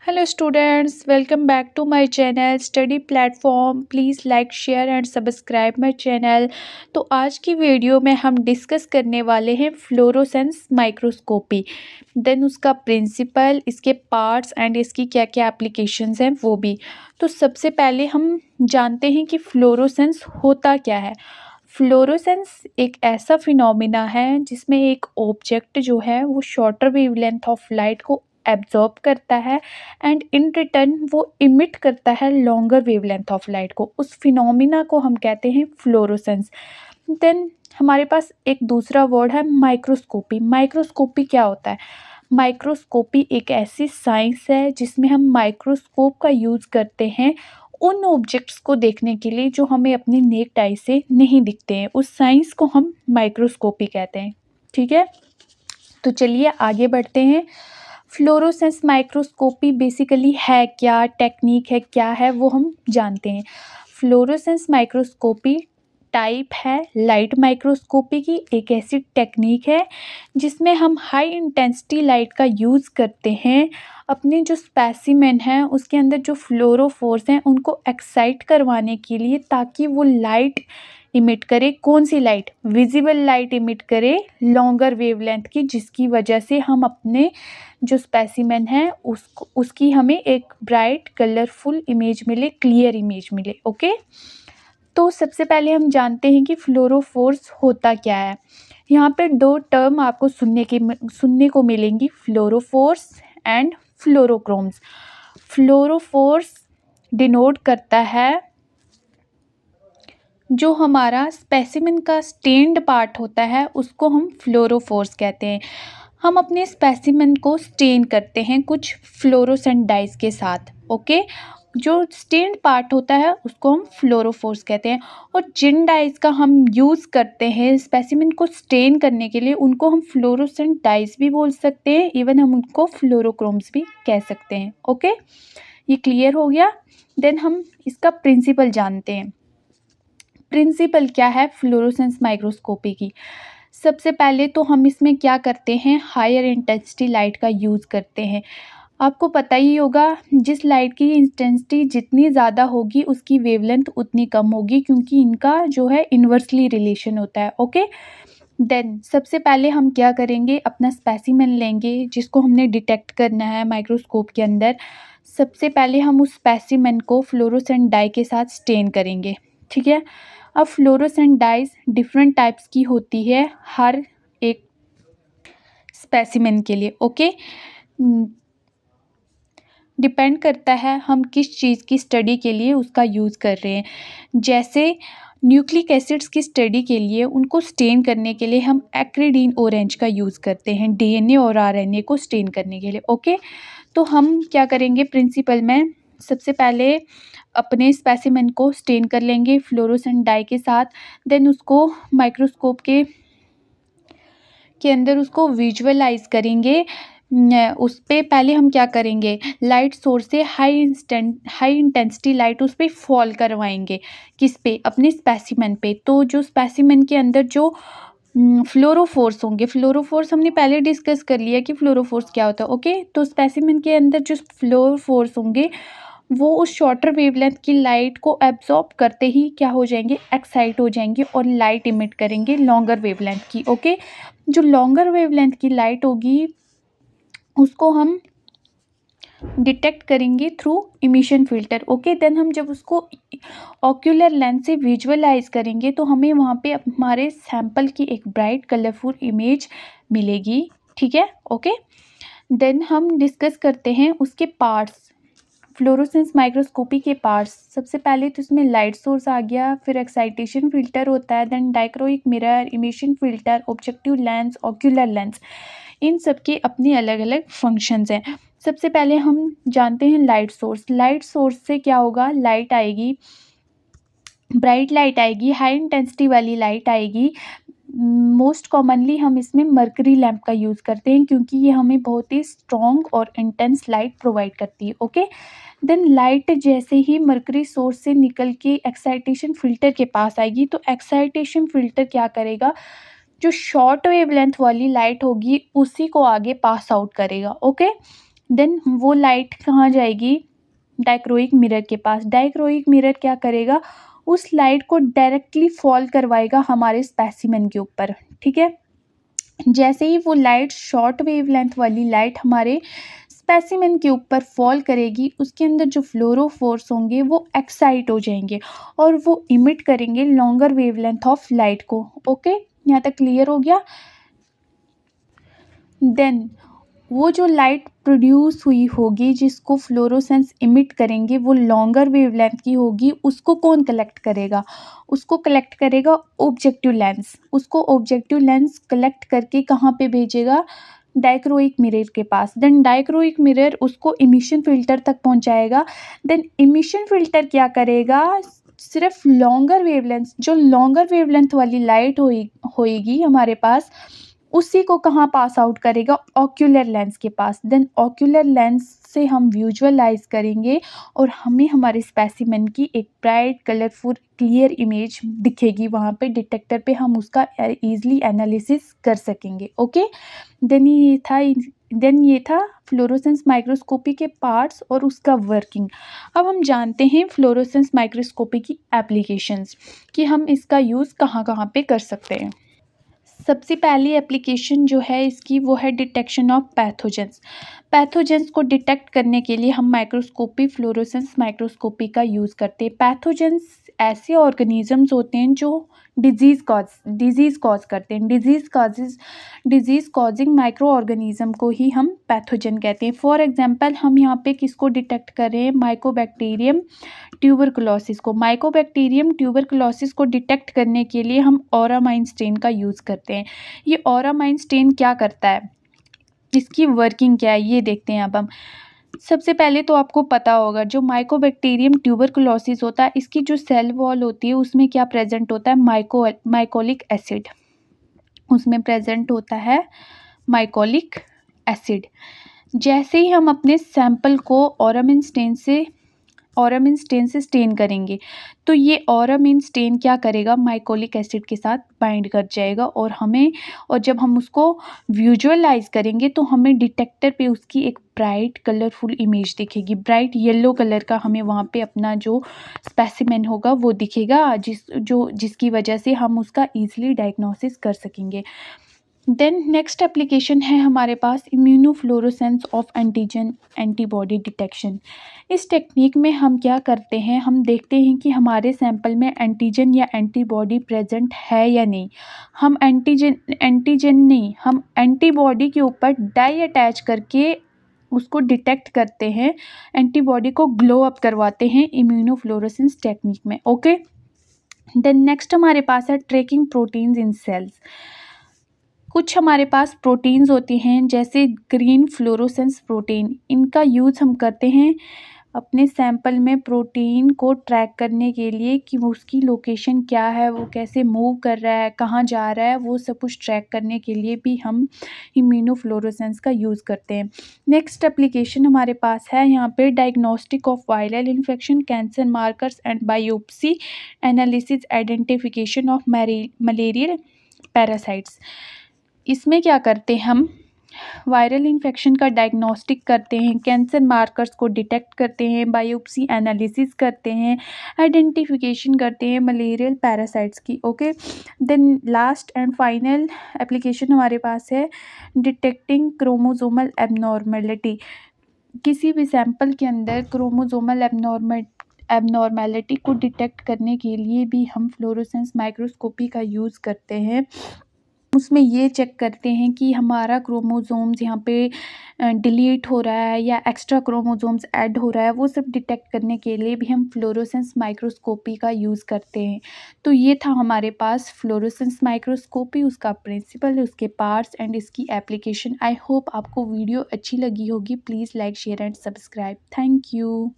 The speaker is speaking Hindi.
Hello students, welcome back to my channel study platform. Please like, share and subscribe my channel. तो आज की वीडियो में हम डिस्कस करने वाले हैं फ्लोरोसेंस माइक्रोस्कोपी, देन उसका प्रिंसिपल, इसके पार्ट्स एंड इसकी क्या क्या एप्लीकेशंस हैं वो भी। तो सबसे पहले हम जानते हैं कि फ्लोरोसेंस होता क्या है। फ्लोरोसेंस एक ऐसा फिनोमिना है जिसमें एक ऑब्जेक्ट जो है वो शॉर्टर वेवलेंथ ऑफ लाइट को एब्जॉर्ब करता है एंड इन रिटर्न वो इमिट करता है लॉन्गर वेवलेंथ ऑफ लाइट को। उस फिनोमिना को हम कहते हैं फ्लोरोसेंस। देन हमारे पास एक दूसरा वर्ड है माइक्रोस्कोपी। माइक्रोस्कोपी क्या होता है? माइक्रोस्कोपी एक ऐसी साइंस है जिसमें हम माइक्रोस्कोप का यूज़ करते हैं उन ऑब्जेक्ट्स को देखने के लिए जो हमें अपनी नेक्ड आई से नहीं दिखते हैं। उस साइंस को हम माइक्रोस्कोपी कहते हैं। ठीक है, तो चलिए आगे बढ़ते हैं। फ्लोरोसेंस माइक्रोस्कोपी बेसिकली है क्या, टेक्निक है क्या है, वो हम जानते हैं। फ्लोरोसेंस माइक्रोस्कोपी टाइप है लाइट माइक्रोस्कोपी की, एक ऐसी टेक्निक है जिसमें हम हाई इंटेंसिटी लाइट का यूज़ करते हैं अपने जो स्पेसिमेन हैं उसके अंदर जो फ्लोरोफोर्स हैं उनको एक्साइट करवाने के लिए, ताकि वो लाइट इमिट करे। कौन सी लाइट? विजिबल लाइट इमिट करे लॉन्गर वेवलेंथ की, जिसकी वजह से हम अपने जो स्पेसिमेन है उसकी हमें एक ब्राइट कलरफुल इमेज मिले, क्लियर इमेज मिले। ओके, तो सबसे पहले हम जानते हैं कि फ्लोरोफोर्स होता क्या है। यहाँ पे दो टर्म आपको सुनने को मिलेंगी, फ्लोरोफोर्स एंड फ्लोरोक्रोम्स। फ्लोरोफोर्स डिनोट करता है जो हमारा स्पेसिमेन का स्टेन्ड पार्ट होता है उसको हम फ्लोरोफोर्स कहते हैं। हम अपने स्पेसिमेन को स्टेन करते हैं कुछ फ्लोरोसेंट डाइज के साथ। ओके, जो स्टेन्ड पार्ट होता है उसको हम फ्लोरोफोर्स कहते हैं, और जिन डाइज का हम यूज़ करते हैं स्पेसिमेन को स्टेन करने के लिए उनको हम फ्लोरोसेंट डाइज भी बोल सकते हैं, इवन हम उनको फ्लोरोक्रोम्स भी कह सकते हैं। ओके, ये क्लियर हो गया। देन हम इसका प्रिंसिपल जानते हैं। प्रिंसिपल क्या है फ्लोरोसेंस माइक्रोस्कोपी की? सबसे पहले तो हम इसमें क्या करते हैं, हायर इंटेंसिटी लाइट का यूज़ करते हैं। आपको पता ही होगा जिस लाइट की इंटेंसिटी जितनी ज़्यादा होगी उसकी वेवलेंथ उतनी कम होगी, क्योंकि इनका जो है इन्वर्सली रिलेशन होता है। ओके, देन सबसे पहले हम क्या करेंगे, अपना स्पेसिमेन लेंगे जिसको हमने डिटेक्ट करना है माइक्रोस्कोप के अंदर। सबसे पहले हम उस स्पेसिमेन को फ्लोरोसेंट डाई के साथ स्टेन करेंगे। ठीक है, अब फ्लोरोसेंट डाइज डिफरेंट टाइप्स की होती है हर एक स्पेसिमेन के लिए। ओके, डिपेंड करता है हम किस चीज़ की स्टडी के लिए उसका यूज़ कर रहे हैं। जैसे न्यूक्लिक एसिड्स की स्टडी के लिए उनको स्टेन करने के लिए हम एक्रिडीन ऑरेंज का यूज़ करते हैं डीएनए और आरएनए को स्टेन करने के लिए। ओके, तो हम क्या करेंगे प्रिंसिपल में, सबसे पहले अपने स्पेसिमेन को स्टेन कर लेंगे फ्लोरोसेंट डाई के साथ। देन उसको माइक्रोस्कोप के अंदर उसको विजुअलाइज करेंगे। उस पे पहले हम क्या करेंगे, लाइट सोर्स से हाई इंटेंसिटी लाइट उस पे फॉल करवाएंगे। किस पे? अपने स्पेसिमेन पे। तो जो स्पेसिमेन के अंदर जो फ्लोरोफोर्स होंगे, फ्लोरोफोर्स हमने पहले डिस्कस कर लिया कि फ्लोरोफोर्स क्या होता है। ओके, तो स्पेसिमेन के अंदर जो फ्लोरोफोर्स होंगे वो उस शॉर्टर वेवलेंथ की लाइट को एब्जॉर्ब करते ही क्या हो जाएंगे, एक्साइट हो जाएंगे और लाइट इमिट करेंगे लॉन्गर वेवलेंथ की। ओके, जो लॉन्गर वेवलेंथ की लाइट होगी उसको हम डिटेक्ट करेंगे through emission filter. Okay, then हम जब उसको ऑक्यूलर लेंस से विजुअलाइज करेंगे तो हमें वहाँ पे हमारे सैंपल की एक ब्राइट कलरफुल इमेज मिलेगी। ठीक है, ओके, देन हम डिस्कस करते हैं उसके पार्ट्स, फ्लोरोसेंस माइक्रोस्कोपी के पार्ट्स। सबसे पहले तो इसमें लाइट सोर्स आ गया, फिर एक्साइटेशन फिल्टर होता है, then dichroic mirror, emission filter, objective lens, ocular lens. इन सब के अपने अलग अलग फंक्शंस हैं। सबसे पहले हम जानते हैं लाइट सोर्स। लाइट सोर्स से क्या होगा, लाइट आएगी, ब्राइट लाइट आएगी, हाई इंटेंसिटी वाली लाइट आएगी। मोस्ट कॉमनली हम इसमें मर्करी लैंप का यूज़ करते हैं क्योंकि ये हमें बहुत ही स्ट्रॉन्ग और इंटेंस लाइट प्रोवाइड करती है। ओके, देन लाइट जैसे ही मर्करी सोर्स से निकल के एक्साइटेशन फिल्टर के पास आएगी तो एक्साइटेशन फिल्टर क्या करेगा, जो शॉर्ट वेवलेंथ वाली लाइट होगी उसी को आगे पास आउट करेगा। ओके, देन वो लाइट कहाँ जाएगी, डायक्रोइक मिरर के पास। डायक्रोइक मिरर क्या करेगा, उस लाइट को डायरेक्टली फॉल करवाएगा हमारे स्पेसिमेन के ऊपर, ठीक है। जैसे ही वो लाइट, शॉर्ट वेवलेंथ वाली लाइट हमारे स्पेसिमेन के ऊपर फॉल करेगी, उसके अंदर जो फ्लोरोफोर्स होंगे वो एक्साइट हो जाएंगे और वो इमिट करेंगे लॉन्गर वेवलेंथ ऑफ लाइट को। ओके, यहाँ तक क्लियर हो गया। देन वो जो लाइट प्रोड्यूस हुई होगी जिसको फ्लोरोसेंस इमिट करेंगे वो लॉन्गर वेवलेंथ की होगी। उसको कौन कलेक्ट करेगा, उसको कलेक्ट करेगा ऑब्जेक्टिव लेंस। उसको ऑब्जेक्टिव लेंस कलेक्ट करके कहाँ पे भेजेगा, डायक्रोइक मिरर के पास। देन डायक्रोइक मिरर उसको इमिशन फिल्टर तक पहुंचाएगा। देन इमिशन फिल्टर क्या करेगा, सिर्फ लॉन्गर वेवलेंथ, जो लॉन्गर वेवलेंथ वाली लाइट होएगी हमारे पास, उसी को कहाँ पास आउट करेगा, ऑक्यूलर लेंस के पास। देन ऑक्यूलर लेंस से हम विजुअलाइज करेंगे और हमें हमारे स्पेसिमेन की एक ब्राइट कलरफुल क्लियर इमेज दिखेगी। वहाँ पे डिटेक्टर पे हम उसका ईजिली एनालिसिस कर सकेंगे। ओके, देन ये था फ्लोरोसेंस माइक्रोस्कोपी के पार्ट्स और उसका वर्किंग। अब हम जानते हैं फ्लोरोसेंस माइक्रोस्कोपी की एप्लीकेशंस, कि हम इसका यूज़ कहाँ कहाँ पे कर सकते हैं। सबसे पहली एप्लीकेशन जो है इसकी वो है डिटेक्शन ऑफ पैथोजेंस। पैथोजेंस को डिटेक्ट करने के लिए हम माइक्रोस्कोपी, फ्लोरोसेंस माइक्रोस्कोपी का यूज़ करते हैं। पैथोजेंस ऐसे ऑर्गेनिजम्स होते हैं जो डिजीज़ कॉज करते हैं। डिजीज़ कॉजिंग माइक्रो ऑर्गेनिज्म को ही हम पैथोजन कहते हैं। फॉर एग्जांपल हम यहाँ पे किसको डिटेक्ट कर रहे हैं, माइकोबैक्टीरियम ट्यूबरकुलोसिस को। माइकोबैक्टीरियम ट्यूबरकुलोसिस को डिटेक्ट करने के लिए हम ऑरामाइन स्टेन का यूज़ करते हैं। ये ऑरामाइन स्टेन क्या करता है, इसकी वर्किंग क्या है, ये देखते हैं अब हम। सबसे पहले तो आपको पता होगा जो माइकोबैक्टीरियम ट्यूबरकुलोसिस होता है, इसकी जो सेल वॉल होती है उसमें क्या प्रेजेंट होता है, माइकोलिक एसिड। उसमें प्रेजेंट होता है माइकोलिक एसिड। जैसे ही हम अपने सैंपल को ऑरामिन स्टेन से स्टेन करेंगे तो ये ऑरामिन स्टेन क्या करेगा, माइकोलिक एसिड के साथ बाइंड कर जाएगा और जब हम उसको विजुअलाइज करेंगे तो हमें डिटेक्टर पे उसकी एक ब्राइट कलरफुल इमेज दिखेगी। ब्राइट येलो कलर का हमें वहाँ पे अपना जो स्पेसिमेन होगा वो दिखेगा, जिसकी वजह से हम उसका ईजिली डायग्नोसिस कर सकेंगे। देन नेक्स्ट एप्लीकेशन है हमारे पास immunofluorescence of antigen antibody detection. इस टेक्निक में हम क्या करते हैं, हम देखते हैं कि हमारे सैंपल में एंटीजन या एंटीबॉडी प्रेजेंट है या नहीं। हम एंटीजन नहीं, हम एंटीबॉडी के ऊपर डाई अटैच करके उसको डिटेक्ट करते हैं, एंटीबॉडी को ग्लो अप करवाते हैं इम्यूनोफ्लोरोसेंस टेक्निक में। ओके, देन नेक्स्ट हमारे पास है ट्रैकिंग प्रोटीन्स इन सेल्स। कुछ हमारे पास प्रोटीन्स होती हैं जैसे ग्रीन फ्लोरोसेंस प्रोटीन, इनका यूज़ हम करते हैं अपने सैंपल में प्रोटीन को ट्रैक करने के लिए कि वो उसकी लोकेशन क्या है, वो कैसे मूव कर रहा है, कहाँ जा रहा है, वो सब कुछ ट्रैक करने के लिए भी हम इम्यूनोफ्लोरोसेंस का यूज़ करते हैं। नेक्स्ट एप्लीकेशन हमारे पास है यहाँ पे diagnostic of viral infection, cancer markers and biopsy analysis, identification of malarial parasites. इसमें क्या करते हैं, हम वायरल इन्फेक्शन का डायग्नोस्टिक करते हैं, कैंसर मार्कर्स को डिटेक्ट करते हैं, बायोप्सी एनालिसिस करते हैं, आइडेंटिफिकेशन करते हैं मलेरियल पैरासाइट्स की। Okay, then last and final application हमारे पास है डिटेक्टिंग क्रोमोसोमल एबनॉर्मेलिटी। किसी भी सैंपल के अंदर क्रोमोसोमल एबनॉर्मेलिटी को डिटेक्ट करने के लिए भी हम फ्लोरोसेंस माइक्रोस्कोपी का यूज़ करते हैं। उसमें ये चेक करते हैं कि हमारा क्रोमोसोम्स यहाँ पे डिलीट हो रहा है या एक्स्ट्रा क्रोमोसोम्स ऐड हो रहा है, वो सब डिटेक्ट करने के लिए भी हम फ्लोरोसेंस माइक्रोस्कोपी का यूज़ करते हैं। तो ये था हमारे पास फ्लोरोसेंस माइक्रोस्कोपी, उसका प्रिंसिपल, उसके पार्ट्स एंड इसकी एप्लीकेशन। आई होप आपको वीडियो अच्छी लगी होगी। Please like, share and subscribe. Thank you.